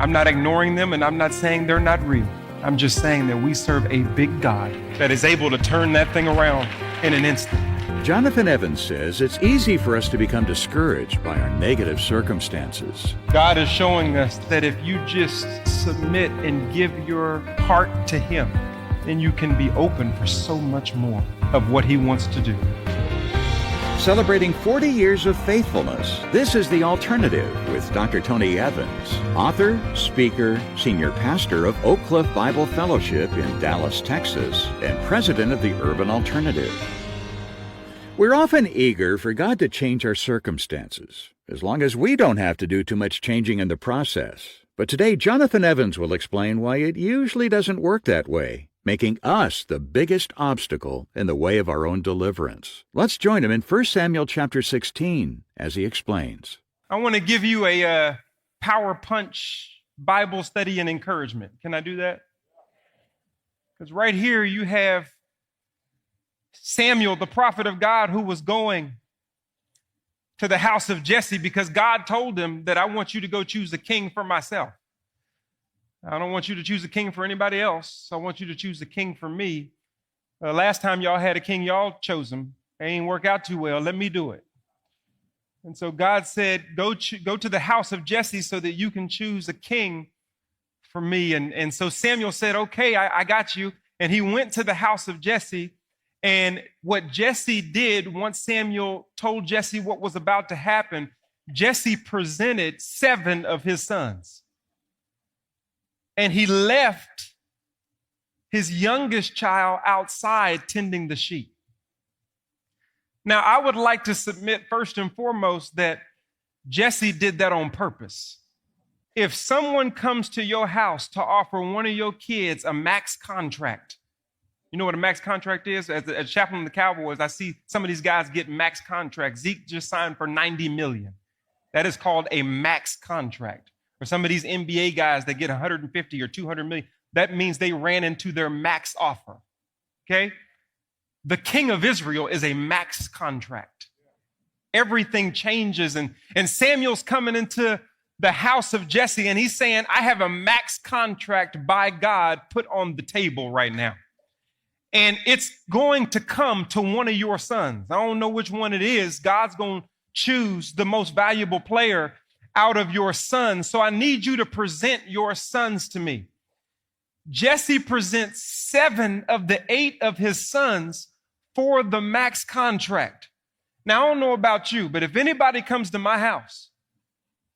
I'm not ignoring them, and I'm not saying they're not real. I'm just saying that we serve a big God that is able to turn that thing around in an instant. Jonathan Evans says it's easy for us to become discouraged by our negative circumstances. God is showing us that if you just submit and give your heart to Him, then you can be open for so much more of what He wants to do. Celebrating 40 years of faithfulness, this is The Alternative with Dr. Tony Evans, author, speaker, senior pastor of Oak Cliff Bible Fellowship in Dallas, Texas, and president of the Urban Alternative. We're often eager for God to change our circumstances, as long as we don't have to do too much changing in the process. But today, Jonathan Evans will explain why it usually doesn't work that way, making us the biggest obstacle in the way of our own deliverance. Let's join him in 1 Samuel chapter 16 as he explains. I want to give you a power punch Bible study and encouragement. Can I do that? Because right here you have Samuel, the prophet of God, who was going to the house of Jesse because God told him that I want you to go choose a king for myself. I don't want you to choose a king for anybody else. I want you to choose a king for me. Last time y'all had a king, y'all chose him. It ain't work out too well. Let me do it. And so God said, go to the house of Jesse so that you can choose a king for me. And so Samuel said, okay, I got you. And he went to the house of Jesse. And what Jesse did, once Samuel told Jesse what was about to happen, Jesse presented 7 of his sons. And he left his youngest child outside tending the sheep. Now, I would like to submit first and foremost that Jesse did that on purpose. If someone comes to your house to offer one of your kids a max contract, you know what a max contract is? As a chaplain of the Cowboys, I see some of these guys get max contracts. Zeke just signed for $90 million. That is called a max contract. Or some of these NBA guys that get 150 or 200 million, that means they ran into their max offer. Okay? The king of Israel is a max contract. Everything changes. And Samuel's coming into the house of Jesse and he's saying, I have a max contract by God put on the table right now. And it's going to come to one of your sons. I don't know which one it is. God's going to choose the most valuable player out of your sons. So I need you to present your sons to me. Jesse presents 7 of the 8 of his sons for the max contract. Now, I don't know about you, but if anybody comes to my house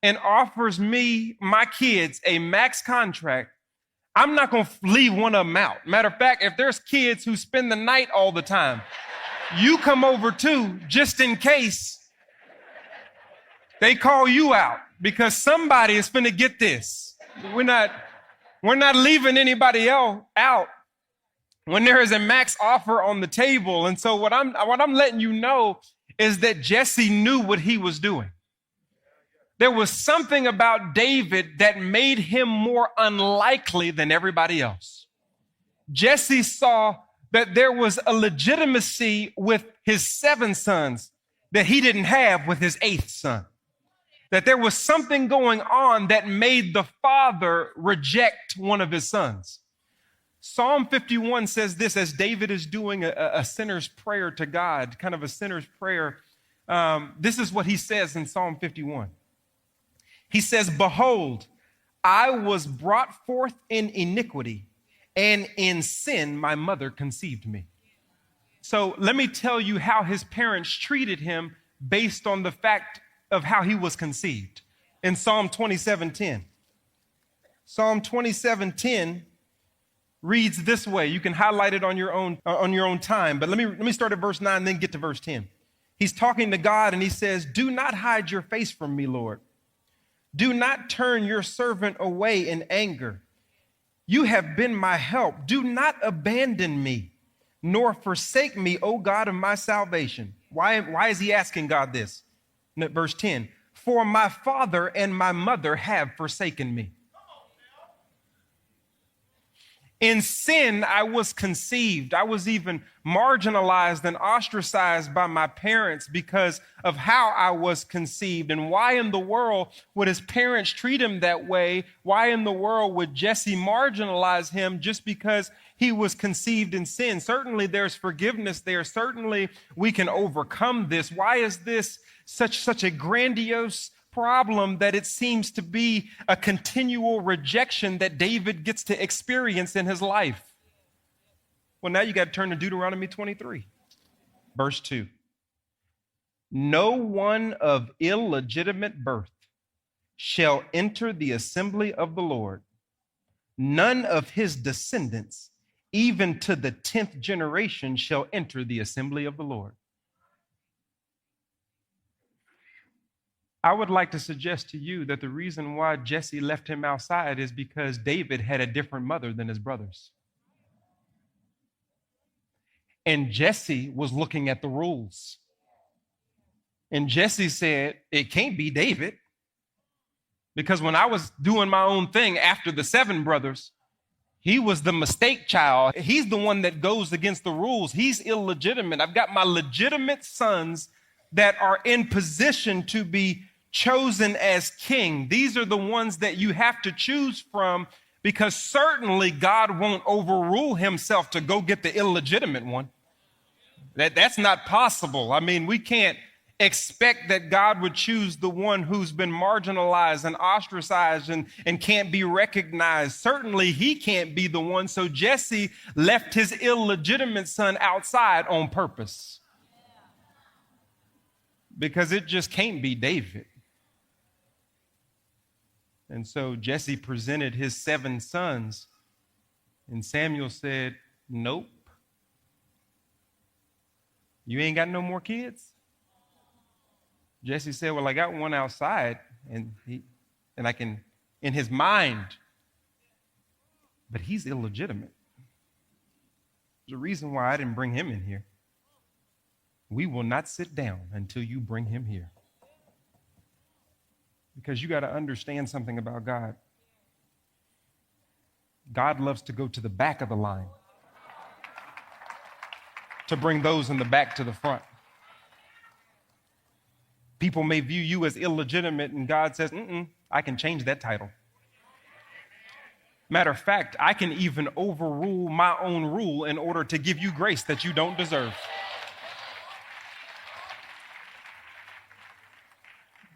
and offers me, my kids, a max contract, I'm not going to leave one of them out. Matter of fact, if there's kids who spend the night all the time, you come over too, just in case they call you out, because somebody is going to get this. We're not leaving anybody else out when there is a max offer on the table. And so what I'm letting you know is that Jesse knew what he was doing. There was something about David that made him more unlikely than everybody else. Jesse saw that there was a legitimacy with his 7 sons that he didn't have with his 8th son. That there was something going on that made the father reject one of his sons. Psalm 51 says this, as David is doing a sinner's prayer to God, kind of a sinner's prayer. This is what he says in Psalm 51. He says, behold, I was brought forth in iniquity, and in sin my mother conceived me. So let me tell you how his parents treated him based on the fact of how he was conceived. In Psalm 27:10. Psalm 27:10 reads this way. You can highlight it on your own time, but let me start at verse 9 and then get to verse 10. He's talking to God and he says, do not hide your face from me, Lord. Do not turn your servant away in anger. You have been my help. Do not abandon me, nor forsake me, O God of my salvation. Why is he asking God this? Verse 10, for my father and my mother have forsaken me. In sin, I was conceived. I was even marginalized and ostracized by my parents because of how I was conceived. And why in the world would his parents treat him that way? Why in the world would Jesse marginalize him just because he was conceived in sin? Certainly there's forgiveness there. Certainly we can overcome this. Why is this such a grandiose problem that it seems to be a continual rejection that David gets to experience in his life? Well, now you got to turn to Deuteronomy 23, verse 2. No one of illegitimate birth shall enter the assembly of the Lord. None of his descendants, even to the 10th generation, shall enter the assembly of the Lord. I would like to suggest to you that the reason why Jesse left him outside is because David had a different mother than his brothers. And Jesse was looking at the rules. And Jesse said, it can't be David. Because when I was doing my own thing after the 7 brothers, he was the mistake child. He's the one that goes against the rules. He's illegitimate. I've got my legitimate sons that are in position to be chosen as king. These are the ones that you have to choose from, because certainly God won't overrule himself to go get the illegitimate one. That's not possible. I mean, we can't expect that God would choose the one who's been marginalized and ostracized and can't be recognized. Certainly he can't be the one. So Jesse left his illegitimate son outside on purpose, because it just can't be David. And so Jesse presented his 7 sons, and Samuel said, nope. You ain't got no more kids? Jesse said, well, I got one outside, and I can, in his mind, but he's illegitimate. There's a reason why I didn't bring him in here. We will not sit down until you bring him here. Because you got to understand something about God. God loves to go to the back of the line to bring those in the back to the front. People may view you as illegitimate, and God says, I can change that title. Matter of fact, I can even overrule my own rule in order to give you grace that you don't deserve.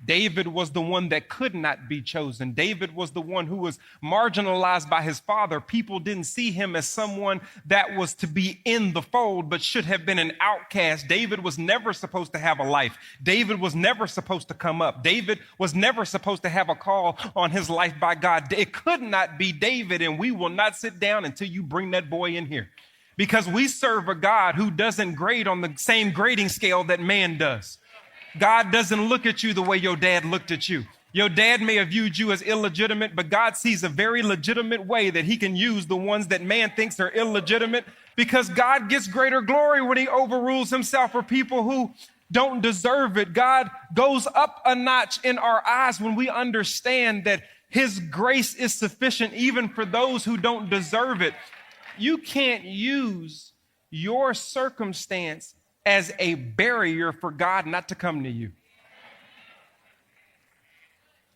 David was the one that could not be chosen. David was the one who was marginalized by his father. People didn't see him as someone that was to be in the fold, but should have been an outcast. David was never supposed to have a life. David was never supposed to come up. David was never supposed to have a call on his life by God. It could not be David, and we will not sit down until you bring that boy in here. Because we serve a God who doesn't grade on the same grading scale that man does. God doesn't look at you the way your dad looked at you. Your dad may have viewed you as illegitimate, but God sees a very legitimate way that he can use the ones that man thinks are illegitimate, because God gets greater glory when he overrules himself for people who don't deserve it. God goes up a notch in our eyes when we understand that his grace is sufficient even for those who don't deserve it. You can't use your circumstance as a barrier for God not to come to you.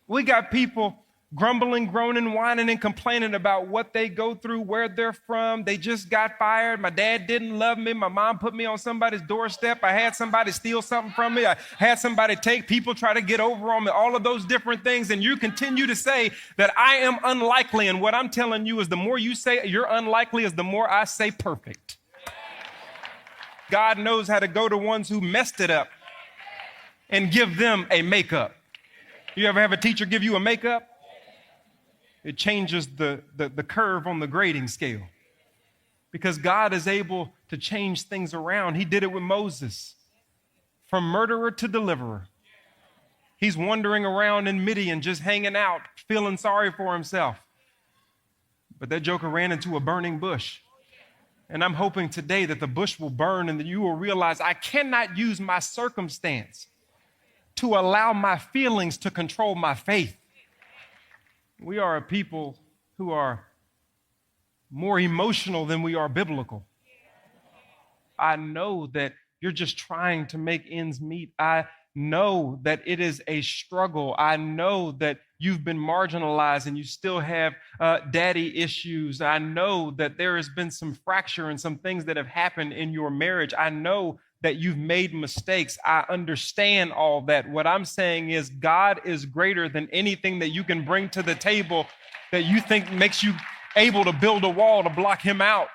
We got people grumbling, groaning, whining, and complaining about what they go through, where they're from. They just got fired. My dad didn't love me. My mom put me on somebody's doorstep. I had somebody steal something from me. I had somebody take, people try to get over on me, all of those different things. And you continue to say that I am unlikely. And what I'm telling you is the more you say you're unlikely is the more I say perfect. God knows how to go to ones who messed it up and give them a makeup. You ever have a teacher give you a makeup? It changes the curve on the grading scale, because God is able to change things around. He did it with Moses, from murderer to deliverer. He's wandering around in Midian, just hanging out, feeling sorry for himself. But that joker ran into a burning bush. And I'm hoping today that the bush will burn and that you will realize I cannot use my circumstance to allow my feelings to control my faith. We are a people who are more emotional than we are biblical. I know that you're just trying to make ends meet. I know that it is a struggle. I know that you've been marginalized and you still have daddy issues. I know that there has been some fracture and some things that have happened in your marriage. I know that you've made mistakes. I understand all that. What I'm saying is God is greater than anything that you can bring to the table that you think makes you able to build a wall to block him out.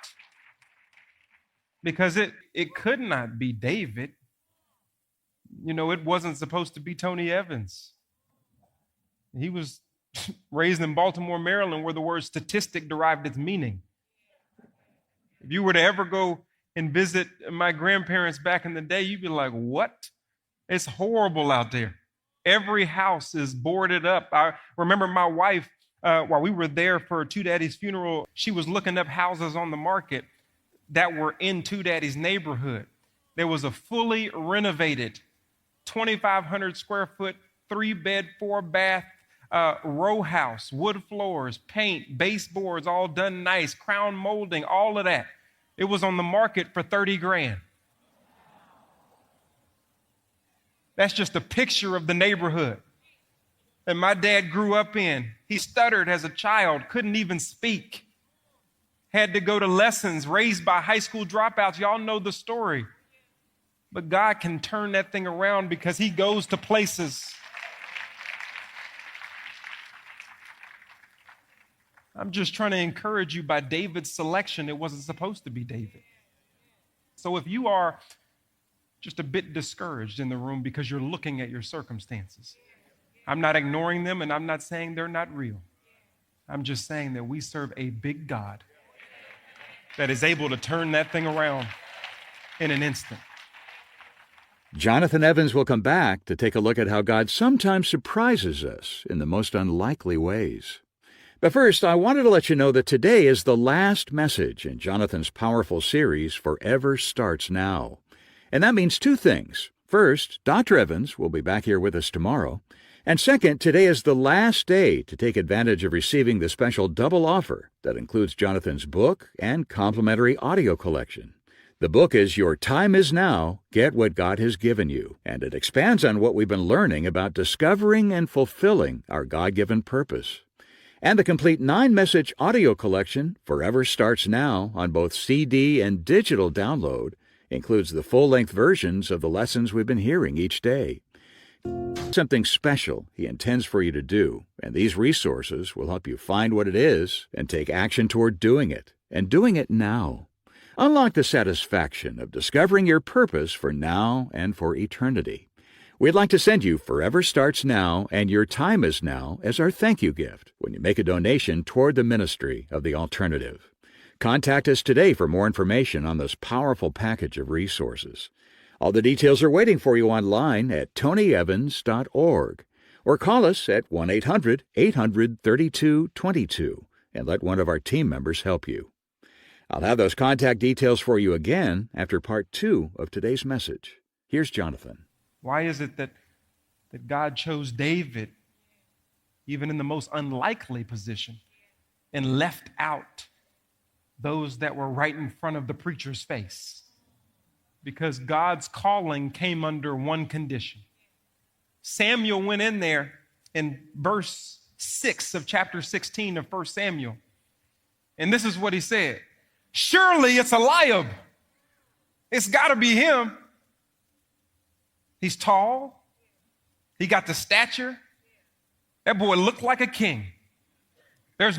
Because it could not be David. You know, it wasn't supposed to be Tony Evans. He was raised in Baltimore, Maryland, where the word statistic derived its meaning. If you were to ever go and visit my grandparents back in the day, you'd be like, what? It's horrible out there. Every house is boarded up. I remember my wife, while we were there for Two Daddy's funeral, she was looking up houses on the market that were in Two Daddy's neighborhood. There was a fully renovated 2,500 square foot, 3-bed, 4-bath row house, wood floors, paint, baseboards, all done nice, crown molding, all of that. It was on the market for $30,000. That's just a picture of the neighborhood that my dad grew up in. He stuttered as a child, couldn't even speak. Had to go to lessons, raised by high school dropouts. Y'all know the story. But God can turn that thing around because he goes to places. I'm just trying to encourage you by David's selection. It wasn't supposed to be David. So if you are just a bit discouraged in the room because you're looking at your circumstances, I'm not ignoring them and I'm not saying they're not real. I'm just saying that we serve a big God that is able to turn that thing around in an instant. Jonathan Evans will come back to take a look at how God sometimes surprises us in the most unlikely ways. But first, I wanted to let you know that today is the last message in Jonathan's powerful series, Forever Starts Now. And that means two things. First, Dr. Evans will be back here with us tomorrow. And second, today is the last day to take advantage of receiving the special double offer that includes Jonathan's book and complimentary audio collection. The book is Your Time Is Now, Get What God Has Given You, and it expands on what we've been learning about discovering and fulfilling our God-given purpose. And the complete 9-message audio collection, Forever Starts Now, on both CD and digital download, includes the full-length versions of the lessons we've been hearing each day. Something special he intends for you to do, and these resources will help you find what it is and take action toward doing it, and doing it now. Unlock the satisfaction of discovering your purpose for now and for eternity. We'd like to send you Forever Starts Now and Your Time Is Now as our thank you gift when you make a donation toward the ministry of The Alternative. Contact us today for more information on this powerful package of resources. All the details are waiting for you online at tonyevans.org or call us at 1-800-800-3222 and let one of our team members help you. I'll have those contact details for you again after part 2 of today's message. Here's Jonathan. Why is it that God chose David, even in the most unlikely position, and left out those that were right in front of the preacher's face? Because God's calling came under one condition. Samuel went in there in verse 6 of chapter 16 of 1 Samuel. And this is what he said. Surely it's Eliab. It's got to be him. He's tall. He got the stature. That boy looked like a king. There's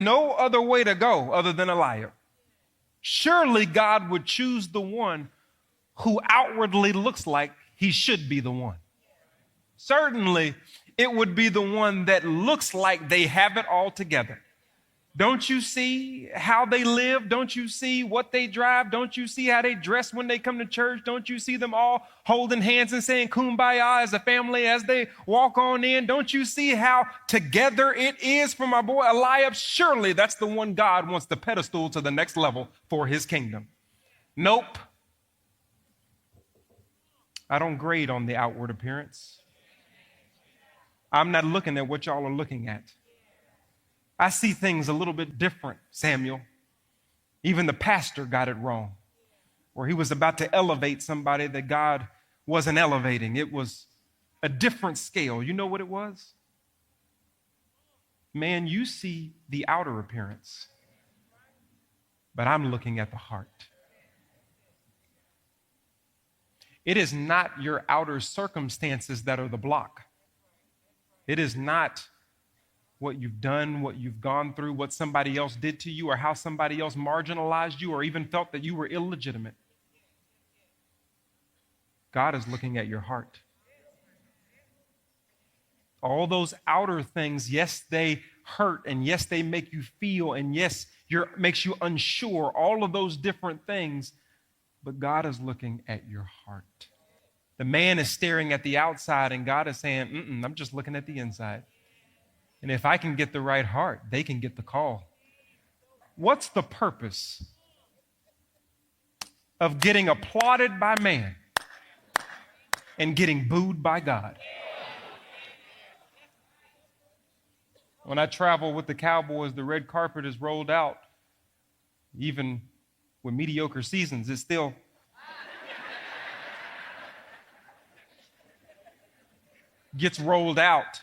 No other way to go other than Eliab. Surely God would choose the one who outwardly looks like he should be the one. Certainly, it would be the one that looks like they have it all together. Don't you see how they live? Don't you see what they drive? Don't you see how they dress when they come to church? Don't you see them all holding hands and saying kumbaya as a family as they walk on in? Don't you see how together it is for my boy Eliab? Surely that's the one God wants to pedestal to the next level for his kingdom. Nope. I don't grade on the outward appearance. I'm not looking at what y'all are looking at. I see things a little bit different, Samuel. Even the pastor got it wrong, where he was about to elevate somebody that God wasn't elevating. It was a different scale. You know what it was? Man, you see the outer appearance, but I'm looking at the heart. It is not your outer circumstances that are the block. It is not what you've done, what you've gone through, what somebody else did to you, or how somebody else marginalized you, or even felt that you were illegitimate. God is looking at your heart. All those outer things, yes, they hurt, and yes, they make you feel, and yes, makes you unsure, all of those different things, but God is looking at your heart. The man is staring at the outside, and God is saying, I'm just looking at the inside. And if I can get the right heart, they can get the call. What's the purpose of getting applauded by man and getting booed by God? When I travel with the Cowboys, the red carpet is rolled out. Even with mediocre seasons, it still gets rolled out.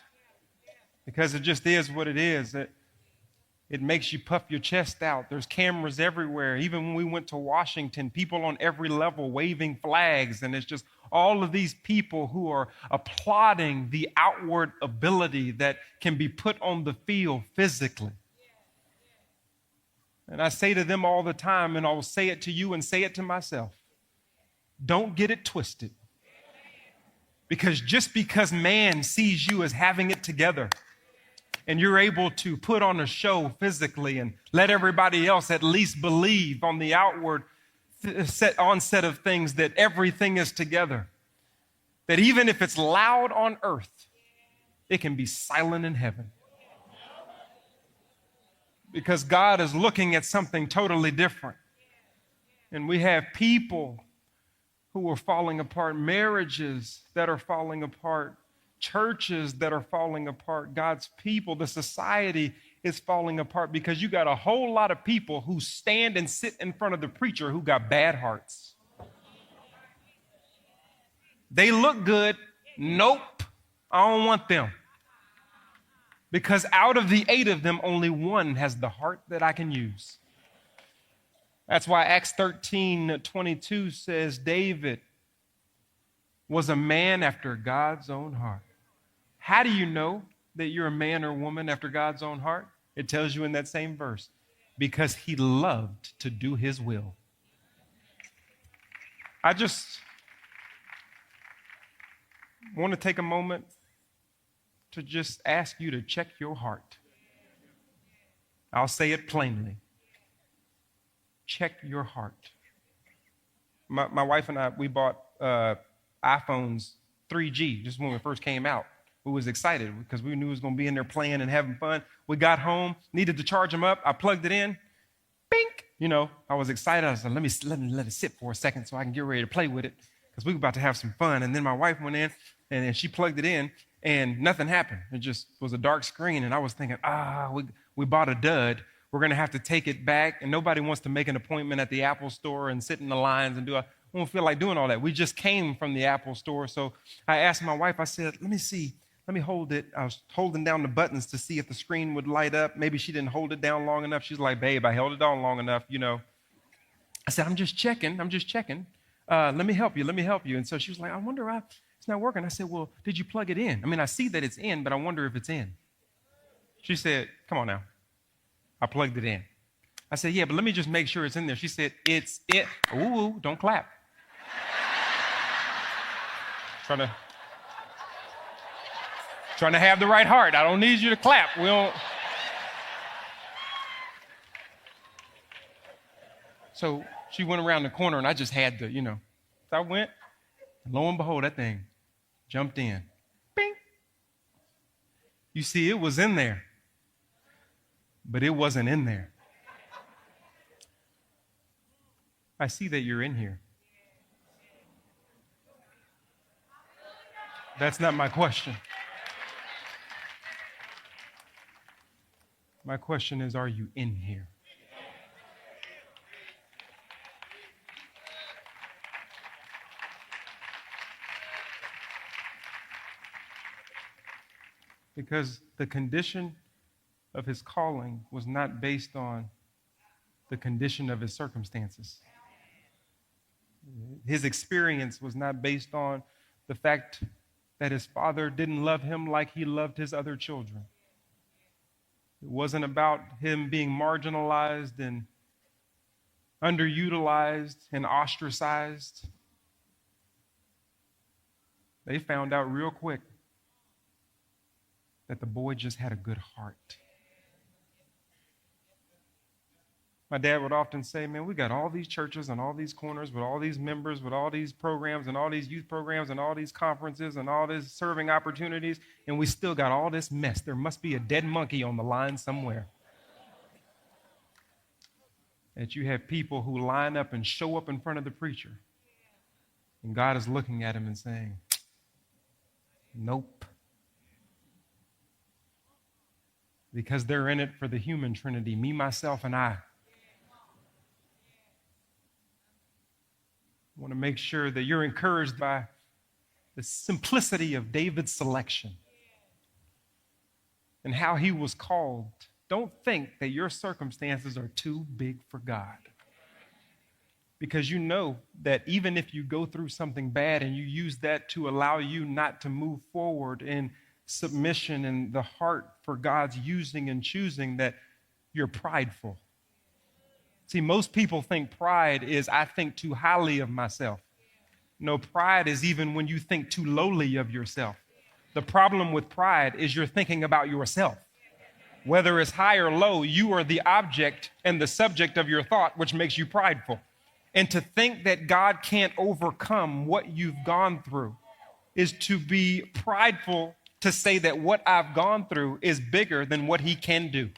Because it just is what it is. It makes you puff your chest out. There's cameras everywhere. Even when we went to Washington, people on every level waving flags. And it's just all of these people who are applauding the outward ability that can be put on the field physically. And I say to them all the time, and I'll say it to you and say it to myself, don't get it twisted. Because just because man sees you as having it together, and you're able to put on a show physically and let everybody else at least believe on the outward onset of things that everything is together, that even if it's loud on earth, it can be silent in heaven. because God is looking at something totally different. And we have people who are falling apart, marriages that are falling apart, churches that are falling apart, God's people, the society is falling apart because you got a whole lot of people who stand and sit in front of the preacher who got bad hearts. They look good. Nope, I don't want them. Because out of the 8 of them, only one has the heart that I can use. That's why Acts 13:22 says David was a man after God's own heart. How do you know that you're a man or woman after God's own heart? It tells you in that same verse. Because he loved to do his will. I just want to take a moment to just ask you to check your heart. I'll say it plainly. Check your heart. My wife and I, we bought iPhones 3G just when we first came out. We was excited because we knew it was going to be in there playing and having fun. We got home, needed to charge them up. I plugged it in. Bink! You know, I was excited. I was like, let it sit for a second so I can get ready to play with it because we were about to have some fun. And then my wife went in and she plugged it in and nothing happened. It just was a dark screen. And I was thinking, we bought a dud. We're going to have to take it back. And nobody wants to make an appointment at the Apple store and sit in the lines and I don't feel like doing all that. We just came from the Apple store. So I asked my wife, I said, let me see. Let me hold it. I was holding down the buttons to see if the screen would light up. Maybe she didn't hold it down long enough. She's like, babe, I held it down long enough, you know. I said, I'm just checking. Let me help you. And so she was like, I wonder why it's not working. I said, well, did you plug it in? I mean, I see that it's in, but I wonder if it's in. She said, come on now. I plugged it in. I said, yeah, but let me just make sure it's in there. She said, it's it. Ooh, don't clap. Trying to have the right heart. I don't need you to clap. We don't. So she went around the corner and I just had to, So I went, and lo and behold, that thing jumped in. Bing. You see, it was in there, but it wasn't in there. I see that you're in here. That's not my question. My question is, are you in here? Because the condition of his calling was not based on the condition of his circumstances. His experience was not based on the fact that his father didn't love him like he loved his other children. It wasn't about him being marginalized and underutilized and ostracized. They found out real quick that the boy just had a good heart. My dad would often say, man, we got all these churches and all these corners with all these members, with all these programs and all these youth programs and all these conferences and all these serving opportunities, and we still got all this mess. There must be a dead monkey on the line somewhere. That you have people who line up and show up in front of the preacher, and God is looking at him and saying, nope. Because they're in it for the human trinity, me, myself, and I. I want to make sure that you're encouraged by the simplicity of David's selection and how he was called. Don't think that your circumstances are too big for God. Because you know that even if you go through something bad and you use that to allow you not to move forward in submission and the heart for God's using and choosing, that you're prideful. See, most people think pride is, I think too highly of myself. No, pride is even when you think too lowly of yourself. The problem with pride is you're thinking about yourself. Whether it's high or low, you are the object and the subject of your thought, which makes you prideful. And to think that God can't overcome what you've gone through is to be prideful, to say that what I've gone through is bigger than what he can do.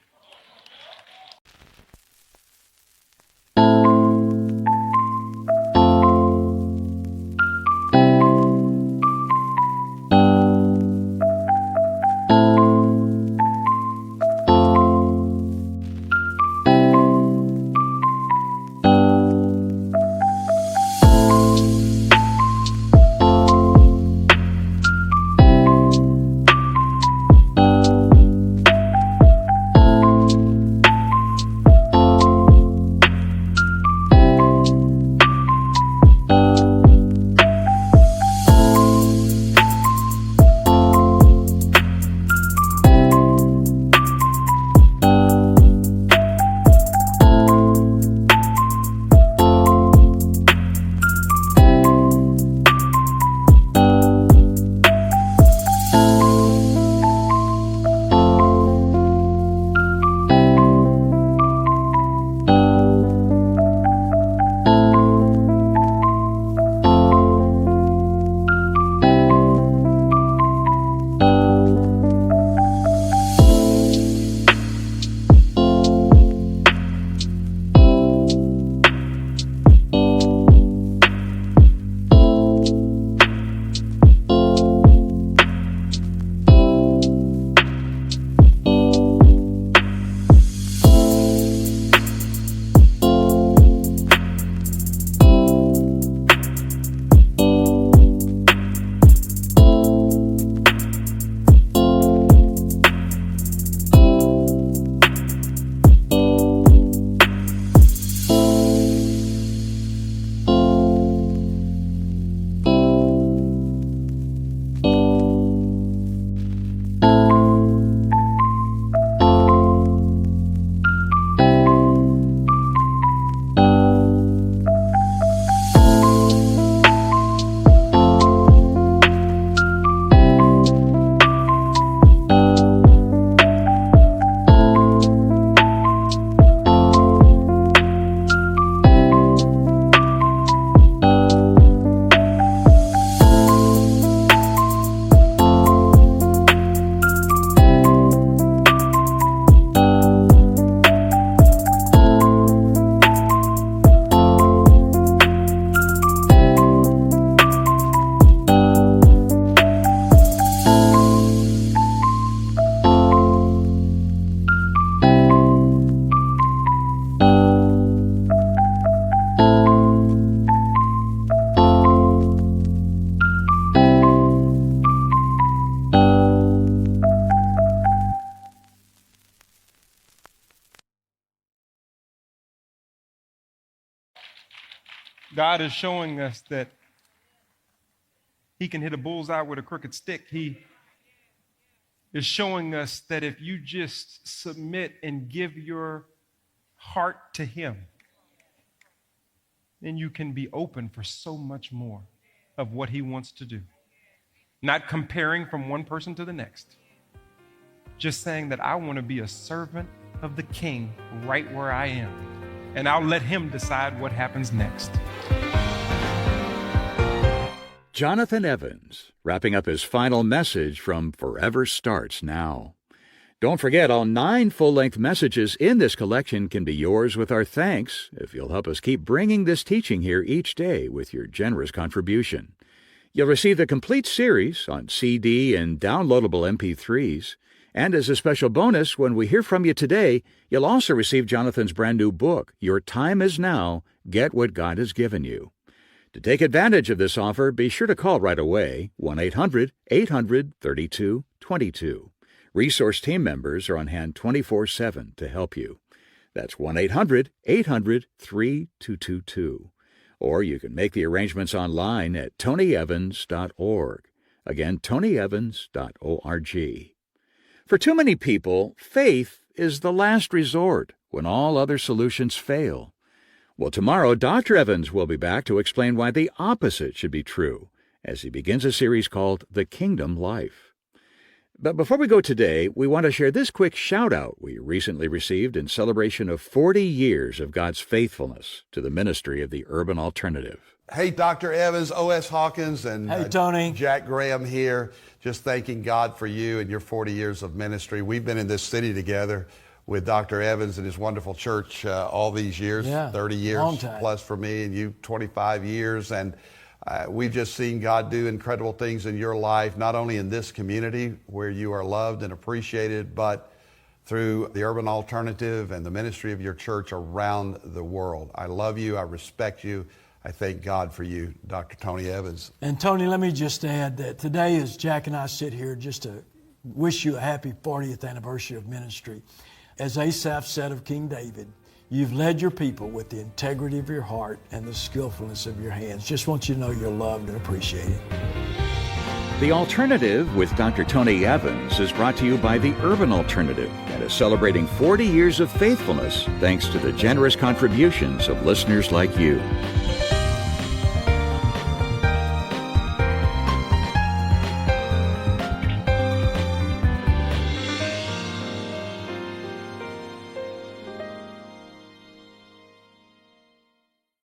God is showing us that He can hit a bullseye with a crooked stick. He is showing us that if you just submit and give your heart to Him, then you can be open for so much more of what He wants to do. Not comparing from one person to the next. Just saying that I want to be a servant of the King right where I am. And I'll let Him decide what happens next. Jonathan Evans, wrapping up his final message from Forever Starts Now. Don't forget, all 9 full-length messages in this collection can be yours with our thanks if you'll help us keep bringing this teaching here each day with your generous contribution. You'll receive the complete series on CD and downloadable MP3s. And as a special bonus, when we hear from you today, you'll also receive Jonathan's brand new book, Your Time Is Now, Get What God Has Given You. To take advantage of this offer, be sure to call right away, 1-800-800-3222. Resource team members are on hand 24/7 to help you. That's 1-800-800-3222. Or you can make the arrangements online at tonyevans.org. Again, tonyevans.org. For too many people, faith is the last resort when all other solutions fail. Well, tomorrow, Dr. Evans will be back to explain why the opposite should be true as he begins a series called The Kingdom Life. But before we go today, we want to share this quick shout-out we recently received in celebration of 40 years of God's faithfulness to the ministry of the Urban Alternative. Hey, Dr. Evans, O.S. Hawkins, and hey, Tony. Jack Graham here, just thanking God for you and your 40 years of ministry. We've been in this city together with Dr. Evans and his wonderful church all these years, 30 years plus for me, and you 25 years. And we've just seen God do incredible things in your life, not only in this community where you are loved and appreciated, but through the Urban Alternative and the ministry of your church around the world. I love you. I respect you. I thank God for you, Dr. Tony Evans. And Tony, let me just add that today as Jack and I sit here just to wish you a happy 40th anniversary of ministry. As Asaph said of King David, you've led your people with the integrity of your heart and the skillfulness of your hands. Just want you to know you're loved and appreciated. The Alternative with Dr. Tony Evans is brought to you by the Urban Alternative and is celebrating 40 years of faithfulness thanks to the generous contributions of listeners like you.